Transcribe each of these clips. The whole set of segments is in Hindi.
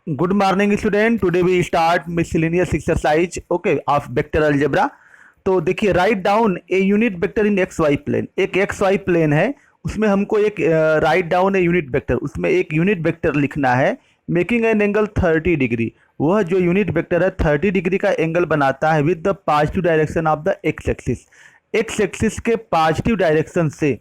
Good morning student. Today we start miscellaneous exercise okay of vector algebra. तो देखिए write down a unit vector in x Y plane. एक एक्स वाई प्लेन है, उसमें हमको एक write down a unit vector, उसमें एक यूनिट वेक्टर लिखना है मेकिंग एन एंगल 30 डिग्री। वह जो यूनिट वेक्टर है 30 डिग्री का एंगल बनाता है with the positive direction of the x axis. X axis के पॉजिटिव डायरेक्शन से,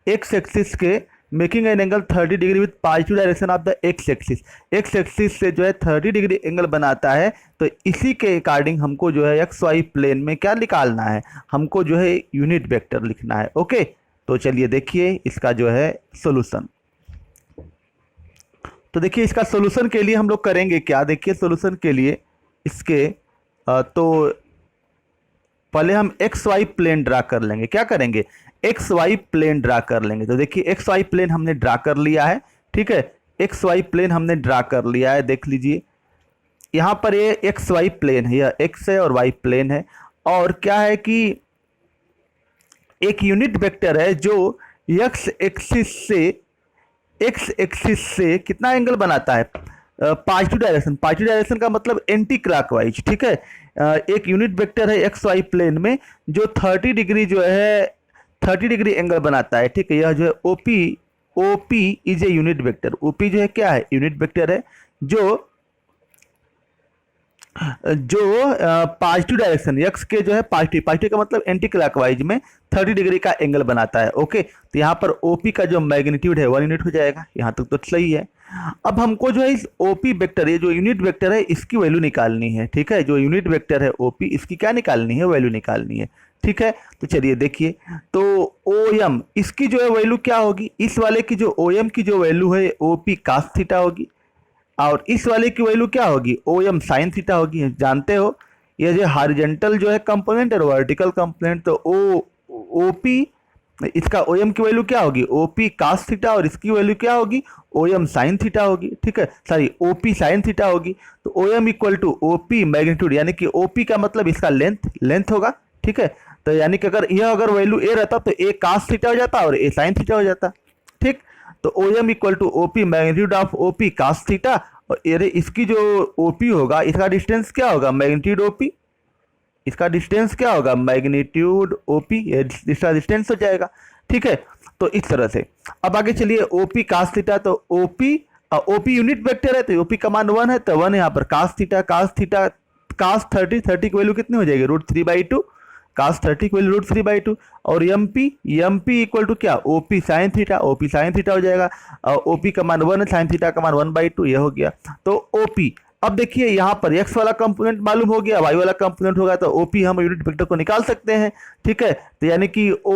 एक्स एक्सिस के making an angle 30 degree with positive direction of the x axis. X axis से जो है 30 डिग्री एंगल बनाता है। तो इसी के अकॉर्डिंग हमको जो है एक्स वाई प्लेन में क्या निकालना है, हमको जो है यूनिट वेक्टर लिखना है। ओके, तो चलिए देखिए इसका जो है सॉल्यूशन। तो देखिए इसका सॉल्यूशन के लिए हम लोग करेंगे क्या, देखिए सॉल्यूशन के लिए इसके तो पहले हम एक्स वाई प्लेन ड्रा कर लेंगे। क्या करेंगे, एक्स वाई प्लेन ड्रा कर लेंगे। तो देखिए एक्स वाई प्लेन हमने ड्रा कर लिया है, ठीक है। एक्स वाई प्लेन हमने ड्रा कर लिया है, देख लीजिए यहाँ पर ये एक्स वाई प्लेन है, यह एक्स है और वाई प्लेन है। और क्या है कि एक यूनिट वेक्टर है जो एक्स एक्सिस से कितना एंगल बनाता है, पॉजिटिव डायरेक्शन। पॉजिटिव डायरेक्शन का मतलब एंटी क्लॉकवाइज, ठीक है। एक यूनिट वेक्टर है एक्स वाई प्लेन में जो 30 डिग्री जो है 30 डिग्री एंगल बनाता है, ठीक है। यह जो है OP is a unit vector. OP जो है क्या है, यूनिट वेक्टर है जो पॉजिटिव डायरेक्शन एक्स के जो है पॉजिटिव का मतलब एंटी क्लॉकवाइज में 30 डिग्री का एंगल बनाता है। ओके, तो यहाँ पर ओपी का जो मैग्नीट्यूड है 1 यूनिट हो जाएगा। यहाँ तक तो सही है। अब हमको जो है इस ओपी वेक्टर, ये जो यूनिट वेक्टर है इसकी वैल्यू निकालनी है, ठीक है। जो यूनिट वेक्टर है ओपी, इसकी क्या निकालनी है, वैल्यू निकालनी है, ठीक है। तो चलिए देखिए, तो ओ एम इसकी जो है वैल्यू क्या होगी, इस वाले की जो ओ एम की जो वैल्यू है ओपी कास थीटा होगी, और इस वाले की वैल्यू क्या होगी, ओ एम साइन थीटा होगी। जानते हो ये जो हॉरिजॉन्टल जो है कंपोनेंट और वर्टिकल कंपोनेंट, तो ओपी इसका ओ एम की वैल्यू क्या होगी, ओपी कास थीटा, और इसकी वैल्यू क्या होगी, ओ एम साइन थीटा होगी, ठीक है। सॉरी, ओपी साइन थीटा होगी। तो O M equal to OP magnitude, यानी कि ओपी का मतलब इसका लेंथ होगा, ठीक है। तो यानी कि अगर वैल्यू ए रहता तो ए कास थीटा हो जाता और ए साइन थीटा हो जाता, ठीक। तो O M equal to OP magnitude of OP cos theta, और इसकी जो ओपी होगा इसका डिस्टेंस क्या होगा, मैग्नीट्यूड ओपी, इसका डिस्टेंस क्या होगा, मैग्नीट्यूड ओपी, इसका डिस्टेंस हो जाएगा, ठीक है। तो इस तरह से अब आगे चलिए, ओपी कास थीटा, तो ओपी यूनिट वेक्टर है तो ओपी का मान 1 है, तो 1 यहाँ पर कास थीटा कास 30 की वैल्यू कितनी हो जाएगी, √3/2, कास 30 की वैल्यू √3/2। और एम पी इक्वल टू क्या, ओपी साइन थीटा हो जाएगा। ओपी का मान 1 है, साइन थीटा का मान 1/2, यह हो गया। तो ओपी, अब देखिए यहाँ पर एक्स वाला कंपोनेंट मालूम हो गया, वाई वाला कंपोनेंट होगा, तो ओपी हम यूनिट वेक्टर को निकाल सकते हैं, ठीक है। तो यानी कि ओ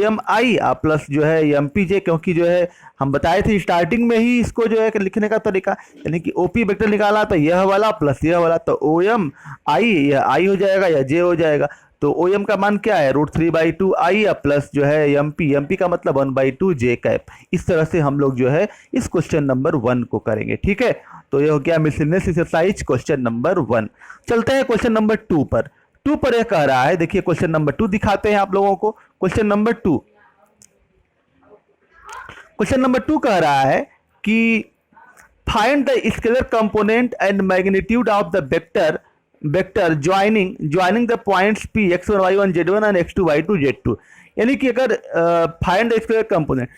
एम आई प्लस जो है एम पी जे, क्योंकि जो है हम बताए थे स्टार्टिंग में ही इसको जो है लिखने का तरीका, यानी कि ओपी वेक्टर निकाला तो यह वाला प्लस यह वाला, तो ओ एम आई, यह आई हो जाएगा या जे हो जाएगा। तो ओ एम का मान क्या है, √3/2 आई प्लस जो है एम पी का मतलब 1/2 जे कैप। इस तरह से हम लोग जो है इस क्वेश्चन नंबर 1 को करेंगे, ठीक है। तो यह हो गया मिसलेनियस एक्सरसाइज क्वेश्चन नंबर 1। चलते हैं क्वेश्चन नंबर 2 पर। 2 पर यह कह रहा है, देखिए क्वेश्चन नंबर 2 दिखाते हैं आप लोगों को। क्वेश्चन नंबर 2 कह रहा है कि find the scalar component and magnitude of the vector joining the points P x1 y1 z1 and x2 y2 z2। यानी कि अगर फाइंड द स्केलर कंपोनेंट,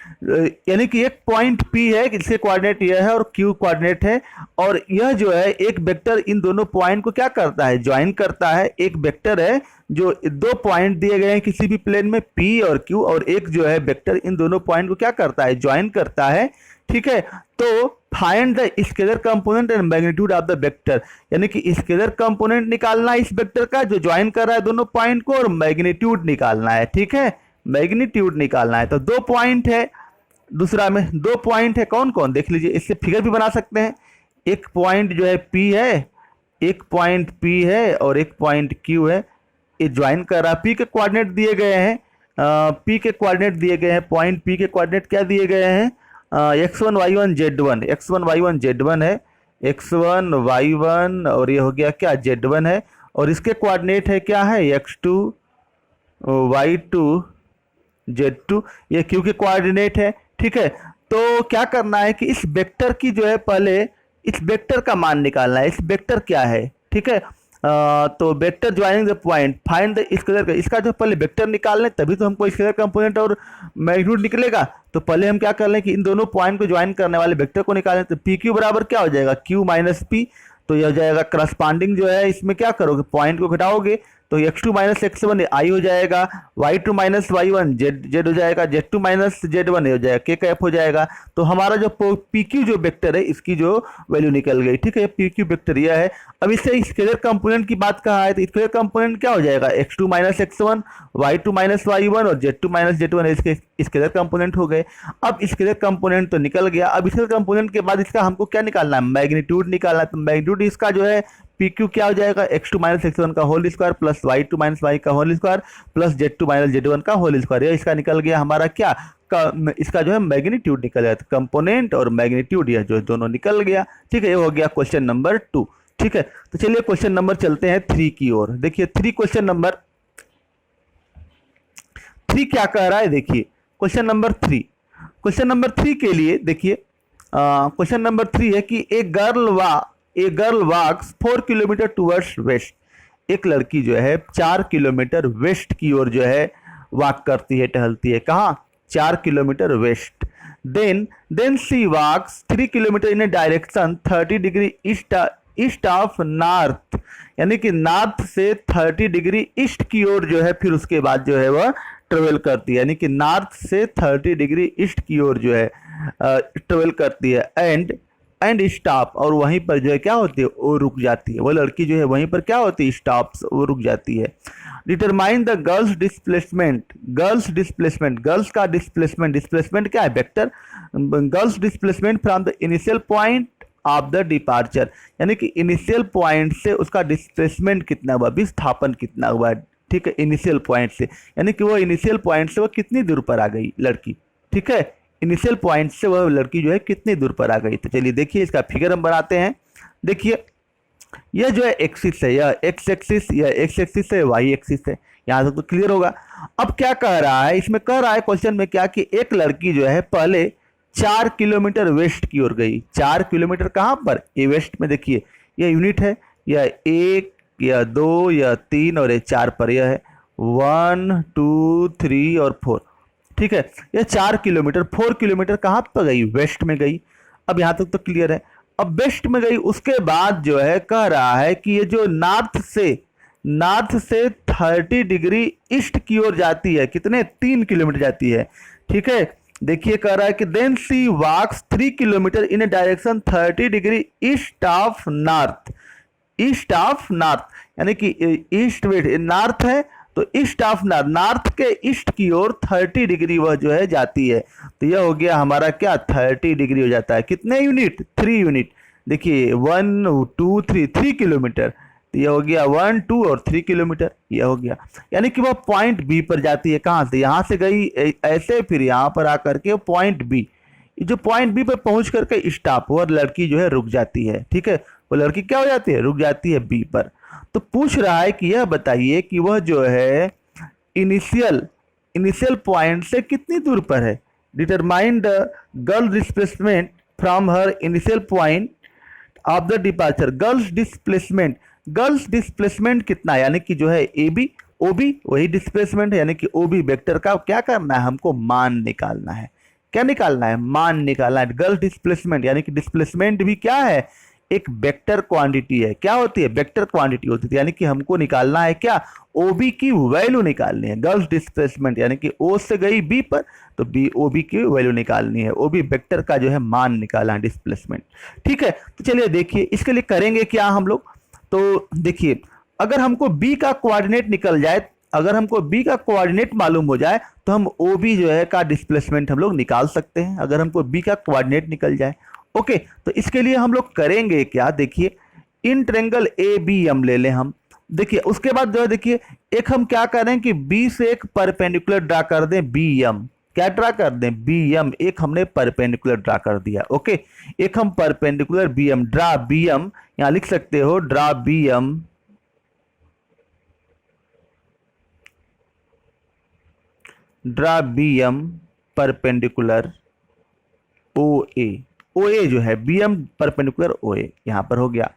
यानी कि एक पॉइंट P है, इसके कोऑर्डिनेट यह है और Q कोऑर्डिनेट है, और यह जो है एक वेक्टर इन दोनों पॉइंट को क्या करता है, ज्वाइन करता है। एक वेक्टर है जो 2 पॉइंट दिए गए हैं किसी भी प्लेन में P और Q, और एक जो है वेक्टर इन दोनों पॉइंट को क्या करता है, ज्वाइन करता है, ठीक है। तो find the scalar component and magnitude of the vector, यानी कि स्केलर कंपोनेंट निकालना है इस वेक्टर का जो ज्वाइन कर रहा है दोनों पॉइंट को, और मैग्नीट्यूड निकालना है, ठीक है। मैग्नीट्यूड निकालना है। तो 2 पॉइंट है, दूसरा में 2 पॉइंट है, कौन कौन देख लीजिए, इससे फिगर भी बना सकते हैं। एक पॉइंट जो है P है, एक पॉइंट P है और एक पॉइंट Q है, ये ज्वाइन कर रहा है। P के कोऑर्डिनेट दिए गए हैं, P के कोऑर्डिनेट दिए गए हैं, पॉइंट P के कोऑर्डिनेट क्या दिए गए हैं, x1 y1 z1 है, x1 y1 और ये हो गया क्या, z1 है, और इसके कोऑर्डिनेट है क्या है, x2 y2 z2, ये Q के कोऑर्डिनेट है, ठीक है। तो क्या करना है कि इस वेक्टर की जो है पहले इस वेक्टर का मान निकालना है। इस वेक्टर क्या है, ठीक है। तो vector joining the point find the scalar का, इसका जो पहले वेक्टर निकाल लें तभी तो हमको स्केलर कंपोनेंट और मैग्नीट्यूड निकलेगा। तो पहले हम क्या कर लें कि इन दोनों पॉइंट को ज्वाइन करने वाले वेक्टर को निकालें। तो पी क्यू बराबर क्या हो जाएगा, क्यू माइनस पी। तो यह हो जाएगा करस्पॉन्डिंग जो है, इसमें क्या करोगे, पॉइंट को घटाओगे तो x2 माइनस x1 आई हो जाएगा, y2 माइनस y1 जेड हो जाएगा, z2 माइनस z1 हो जाएगा, k का f हो जाएगा। तो हमारा जो पी क्यू जो वेक्टर है इसकी जो वैल्यू निकल गई, ठीक है। पी क्यू वेक्टर यह है। अब इससे स्केलर कंपोनेंट की बात कहा है तो स्केलर कंपोनेंट क्या हो जाएगा, x2 minus x1, y2 minus y1 और z2 माइनस z1 इसके स्केलर कंपोनेंट हो गए। अब स्केलर कंपोनेंट तो निकल गया। अब स्केलर कंपोनेंट के बाद इसका हमको क्या निकालना है, मैग्नीट्यूड निकालना है। तो मैग्नीट्यूड इसका जो है पी क्यू क्या हो जाएगा, x2 माइनस x1 का whole square plus y2 minus y का whole square plus z2 minus z1 का होल स्क्वायर। ये इसका निकल गया हमारा क्या इसका जो है मैग्नीट्यूड निकल गया। तो कंपोनेंट और मैग्नीट्यूड यह जो दोनों निकल गया, ठीक है। ये हो गया क्वेश्चन नंबर 2, ठीक है। तो चलिए क्वेश्चन नंबर चलते हैं 3 की ओर। देखिए क्वेश्चन नंबर 3 क्या कह रहा है, देखिए क्वेश्चन नंबर 3। क्वेश्चन नंबर 3 के लिए देखिए क्वेश्चन नंबर 3 है कि a girl walks 4 kilometre towards west. एक लड़की जो है 4 किलोमीटर वेस्ट की ओर जो है वॉक करती है, टहलती है। कहाँ, 4 kilometre west. Then she walks 3 kilometre in a direction 30 degree east of north, यानी कि नॉर्थ से 30 डिग्री ईस्ट की ओर जो है फिर उसके बाद जो है वह ट्रेवल करती है, यानी कि नॉर्थ से 30 डिग्री ईस्ट की ओर जो है ट्रेवल करती है। एंड स्टॉप, और वहीं पर जो है क्या होती है, वो रुक जाती है। वो लड़की जो है वहीं पर क्या होती है, स्टॉप, वो रुक जाती है। Determine the girls displacement. Girls का डिस्प्लेसमेंट क्या है, vector. Girls displacement from the initial point of the departure, यानी कि इनिशियल पॉइंट से उसका डिस्प्लेसमेंट कितना हुआ, विस्थापन कितना हुआ, ठीक है, इनिशियल पॉइंट से। यानी कि वो इनिशियल पॉइंट से वो कितनी दूर पर आ गई लड़की, ठीक है। इनिशियल पॉइंट से वह लड़की जो है कितनी दूर पर आ गई। तो चलिए देखिए इसका फिगर हम बनाते हैं। देखिए यह जो है एक्सिस है, यह एक्स एक्सिस, यह एक्स एक्सिस है, वाई एक्सिस है। यहाँ तक तो क्लियर होगा। अब क्या कह रहा है, इसमें कह रहा है क्वेश्चन में क्या कि एक लड़की जो है पहले 4 किलोमीटर वेस्ट की ओर गई। 4 किलोमीटर कहाँ पर, ए वेस्ट में। देखिए यह यूनिट है, यह 1, यह 2, यह 3 और यह 4 पर यह है 1 2 3 और 4, ठीक है। यह 4 किलोमीटर 4 किलोमीटर कहाँ पर गई, वेस्ट में गई। अब यहाँ तक तो क्लियर है। अब वेस्ट में गई, उसके बाद जो है कह रहा है कि ये जो नॉर्थ से 30 डिग्री ईस्ट की ओर जाती है, कितने, 3 किलोमीटर जाती है, ठीक है। देखिए कह रहा है कि then she walks 3 kilometre in a direction 30 degree east of north. यानी कि ईस्ट वेस्ट, नॉर्थ है तो ईस्ट ऑफ नॉर्थ के ईस्ट की ओर 30 डिग्री वह जो है जाती है। तो यह हो गया हमारा क्या, 30 डिग्री हो जाता है। कितने यूनिट, 3 यूनिट। देखिए 1 2 3 किलोमीटर। तो यह हो गया 1 2 और 3 किलोमीटर, यह हो गया। यानी कि वह पॉइंट बी पर जाती है। कहाँ से, यहाँ से गई ऐसे, फिर यहाँ पर आकर के पॉइंट बी, जो पॉइंट बी पर पहुंच करके स्टॉप, वह लड़की जो है रुक जाती है, ठीक है। वो लड़की क्या हो जाती है, रुक जाती है बी पर। तो पूछ रहा है कि यह बताइए कि वह जो है इनिशियल पॉइंट से कितनी दूर पर है। Determine the girl displacement from her initial point of the departure. Girls displacement कितना है, यानी कि जो है ए बी ओ बी वही डिस्प्लेसमेंट है, यानी कि ओ बी वेक्टर का क्या करना है, हमको मान निकालना है। क्या निकालना है, मान निकालना है। गर्ल्स डिस्प्लेसमेंट, यानी कि डिस्प्लेसमेंट भी क्या है, एक वेक्टर क्वांटिटी है। क्या होती है, वेक्टर क्वांटिटी होती है। यानी कि हमको निकालना है क्या, ओबी की वैल्यू निकालनी है। गर्ल्स डिस्प्लेसमेंट यानी कि ओ से गई बी पर, तो बी ओबी की वैल्यू निकालनी है। ओबी वेक्टर का जो है मान निकालना है, डिस्प्लेसमेंट, ठीक है। तो चलिए देखिए इसके लिए करेंगे क्या हम लोग। तो देखिए अगर हमको बी का कोऑर्डिनेट निकल जाए, अगर हमको बी का कोऑर्डिनेट मालूम हो जाए तो हम ओ बी जो है का डिस्प्लेसमेंट हम लोग निकाल सकते हैं, अगर हमको बी का कोऑर्डिनेट निकल जाए। ओके, तो इसके लिए हम लोग करेंगे क्या, देखिए in triangle A B M ले लें हम। देखिए उसके बाद जो है देखिए एक हम क्या करें कि बी से एक परपेंडिकुलर ड्रा कर दें बी एम। क्या ड्रा कर दें, बी एम। एक हमने परपेंडिकुलर ड्रा कर दिया। ओके, एक हम perpendicular B M, draw B M, यहां लिख सकते हो draw B M, draw B M perpendicular O A. OA जो है BM परपेंडिकुलर OA यहाँ पर हो गया।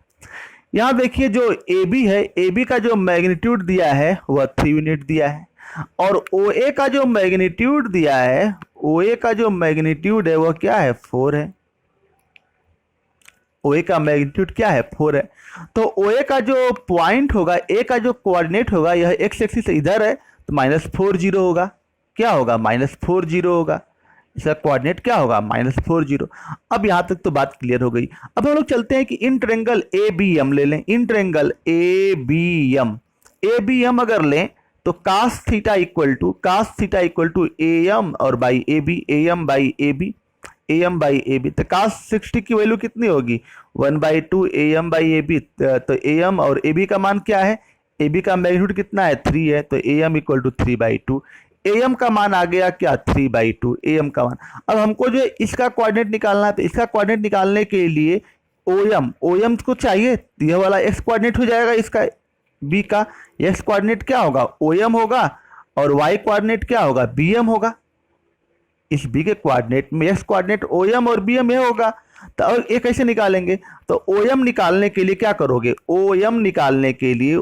यहाँ देखिए जो AB है, AB का जो मैग्नीट्यूड दिया है वह 3 यूनिट दिया है, और OA का जो मैग्नीट्यूड दिया है, OA का जो मैग्नीट्यूड है वह क्या है, 4 है। OA का मैग्नीट्यूड क्या है, 4 है। तो OA का जो पॉइंट होगा, A का जो कोऑर्डिनेट होगा, यह एक्स एक्सिस से इधर है तो -40 होगा। क्या होगा, -40 होगा। इसका कोऑर्डिनेट क्या होगा, -40। अब यहाँ तक तो बात क्लियर हो गई। अब हम लोग चलते हैं कि इन ट्रायंगल ABM ले लें। इन ट्रायंगल ABM अगर लें तो cos theta equal to AM और by AB, AM by AB। तो cos 60 की वैल्यू कितनी होगी, 1/2 AM बाई AB। तो AM और AB का मान क्या है, AB का मैग्नीट्यूड कितना है, 3 है, तो AM इक्वल टू 3/2। AM का मान आ गया क्या, 3/2 AM का मान। अब हमको जो इसका कोऑर्डिनेट निकालना है, तो इसका कोऑर्डिनेट निकालने के लिए OM को चाहिए, यह वाला x कोऑर्डिनेट हो जाएगा, इसका B का x कोऑर्डिनेट क्या होगा, OM होगा, और y कोऑर्डिनेट क्या होगा, BM होगा। इस B के कोऑर्डिनेट में x कोऑर्डिनेट OM और BM ये होगा। तो अब ये कैसे निकालेंगे, तो OM निकालने के लिए क्या करोगे, OM निकालने के लिए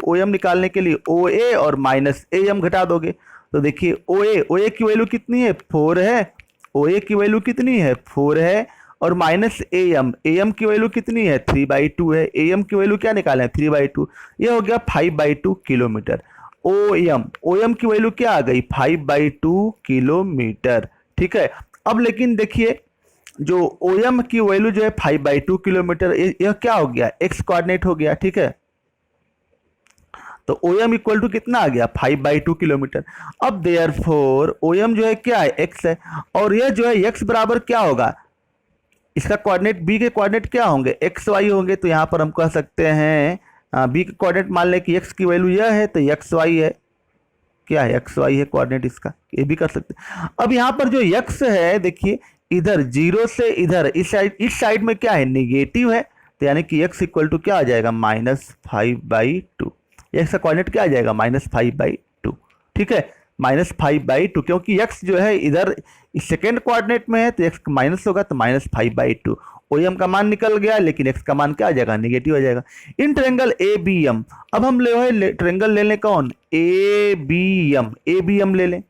OA और -AM घटा दोगे। तो देखिए OA की वैल्यू कितनी है, 4 है। OA की वैल्यू कितनी है, 4 है, और AM की वैल्यू कितनी है, 3/2 है। AM की वैल्यू क्या निकालें, 3/2, ये हो गया 5/2 किलोमीटर। OM की वैल्यू क्या आ गई, 5/2 किलोमीटर। ठीक है। अब लेकिन देखिए जो OM की वैल्यू जो है 5/2 किलोमीटर, यह क्या हो गया, x कोऑर्डिनेट हो गया। ठीक है। तो OM इक्वल टू कितना आ गया, 5/2 किलोमीटर। अब देयरफॉर OM जो है क्या है, x है, और यह जो है x बराबर क्या होगा, इसका कोऑर्डिनेट B के कोऑर्डिनेट क्या होंगे, XY होंगे। तो यहाँ पर हम कह सकते हैं B के कोऑर्डिनेट मान लें कि x की वैल्यू यह है, तो XY है, क्या है, XY है कोऑर्डिनेट इसका, ये भी कर सकते हैं। अब यहाँ पर जो x है, देखिए इधर 0 से इधर इस साइड में क्या है, निगेटिव है, तो यानी कि x इक्वल टू क्या आ जाएगा, -5/2। x का कोऑर्डिनेट क्या आ जाएगा, -5/2। ठीक है, -5/2, क्योंकि x जो है इधर इस सेकेंड कोऑर्डिनेट में है, तो x माइनस होगा, तो -5/2। OM का मान निकल गया, लेकिन x का मान क्या आ जाएगा, नेगेटिव आ जाएगा। इन ट्रायंगल ABM, अब हम ट्रायंगल ले लें कौन, ABM ले लें।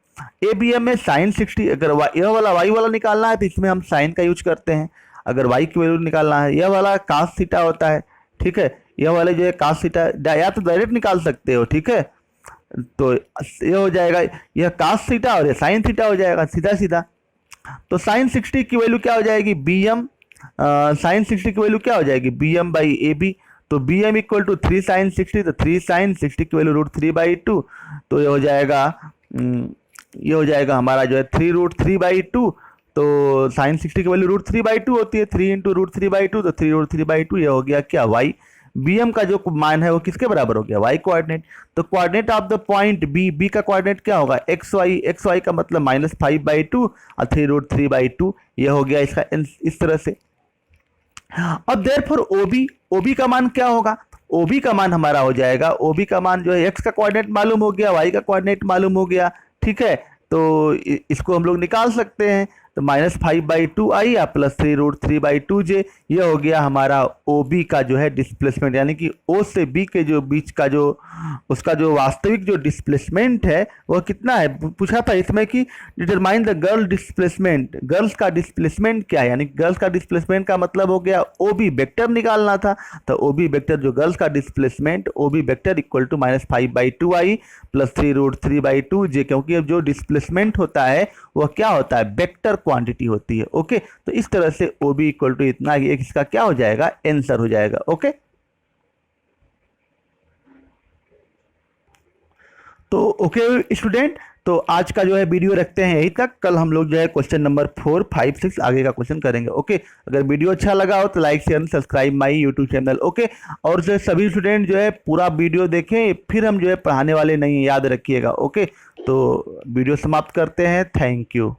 ABM में sin 60, अगर यह वाला y वाला निकालना है तो इसमें हम sin का यूज करते हैं। अगर y की वैल्यू निकालना है, यह वाला cos थीटा होता है। ठीक है, यह वाले जो है cos थीटा, या तो डायरेक्ट निकाल सकते हो। ठीक है, तो ये हो जाएगा, यह cos थीटा और यह sin थीटा हो जाएगा, सीधा सीधा। तो sin 60 की वैल्यू क्या हो जाएगी, BM। sin 60 की वैल्यू क्या हो जाएगी, BM बाई AB। तो BM इक्वल टू 3 sin 60, तो 3 sin 60 की वैल्यू √3/2। तो ये हो जाएगा हमारा जो है 3√3/2। तो sin 60 की वैल्यू √3/2 होती है, 3 × √3/2, तो 3√3/2। ये हो गया क्या, y। BM का जो मान है वो किसके बराबर हो गया, y कोऑर्डिनेट। तो coordinate of the point B का कोऑर्डिनेट क्या होगा, XY का मतलब -5/2 और 3√3/2। ये हो गया इसका इस तरह से। अब देयरफॉर OB का मान क्या होगा, OB का मान हमारा हो जाएगा, OB का मान जो है x का कोऑर्डिनेट मालूम हो गया, y का कोऑर्डिनेट मालूम हो गया। ठीक है, तो इसको हम लोग निकाल सकते हैं। तो -5/2 आया प्लस 3√3/2j, ये हो गया हमारा OB का जो है डिस्प्लेसमेंट, यानी कि O से B के जो बीच का जो उसका जो वास्तविक जो डिस्प्लेसमेंट है वह कितना है। पूछा था इसमें कि determine the girl displacement, girls का डिस्प्लेसमेंट क्या है, यानी गर्ल्स का डिस्प्लेसमेंट का मतलब हो गया OB वेक्टर निकालना था। तो OB वेक्टर जो गर्ल्स का displacement, OB vector equal to -5/2 i plus 3√3/2j, क्योंकि अब जो डिस्प्लेसमेंट होता है वह क्या होता है, वेक्टर क्वांटिटी होती है। ओके, तो इस तरह से OB इक्वल टू इतना, इसका क्या हो जाएगा, आंसर हो जाएगा। ओके, तो ओके स्टूडेंट, तो आज का जो है वीडियो रखते हैं यहीं तक। कल हम लोग जो है क्वेश्चन नंबर 4, 5, 6 आगे का क्वेश्चन करेंगे। ओके, अगर वीडियो अच्छा लगा हो तो like share subscribe my YouTube channel. Okay, और जो सभी स्टूडेंट जो है पूरा वीडियो देखें, फिर हम जो है पढ़ाने वाले नहीं, याद रखिएगा। ओके, तो वीडियो समाप्त करते हैं। Thank you.